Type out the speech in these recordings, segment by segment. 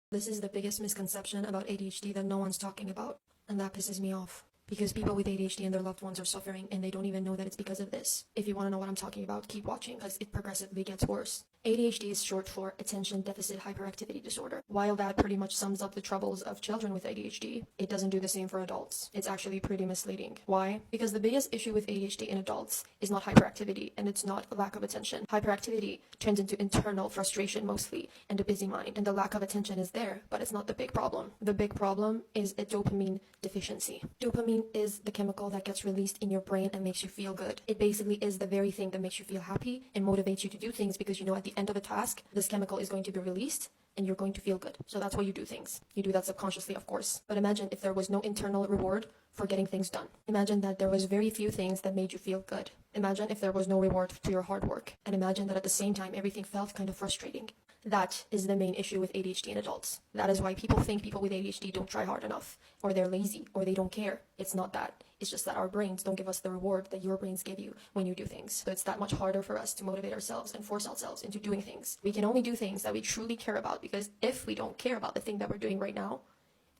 This is the biggest misconception about ADHD that no one's talking about, and that pisses me off. Because people with ADHD and their loved ones are suffering and they don't even know that it's because of this. If you want to know what I'm talking about, keep watching because it progressively gets worse. ADHD is short for Attention Deficit Hyperactivity Disorder. While that pretty much sums up the troubles of children with ADHD, it doesn't do the same for adults. It's actually pretty misleading. Why? Because the biggest issue with ADHD in adults is not hyperactivity and it's not lack of attention. Hyperactivity turns into internal frustration mostly and a busy mind, and the lack of attention is there, but it's not the big problem. The big problem is a dopamine deficiency. Dopamine is the chemical that gets released in your brain and makes you feel good. It basically is the very thing that makes you feel happy and motivates you to do things because you know at the end of a task, this chemical is going to be released and you're going to feel good. So that's why you do things. You do that subconsciously, of course. But imagine if there was no internal reward for getting things done. Imagine that there was very few things that made you feel good. Imagine if there was no reward to your hard work. And imagine that at the same time, everything felt kind of frustrating. That is the main issue with ADHD in adults. That is why people think people with ADHD don't try hard enough, or they're lazy, or they don't care. It's not that. It's just that our brains don't give us the reward that your brains give you when you do things. So it's that much harder for us to motivate ourselves and force ourselves into doing things. We can only do things that we truly care about, because if we don't care about the thing that we're doing right now,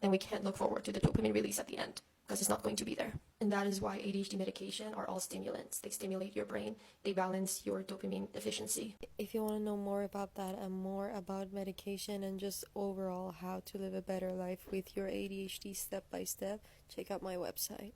then we can't look forward to the dopamine release at the end, because it's not going to be there. And that is why ADHD medication are all stimulants. They stimulate your brain. They balance your dopamine deficiency. If you want to know more about that and more about medication and just overall how to live a better life with your ADHD step by step, check out my website.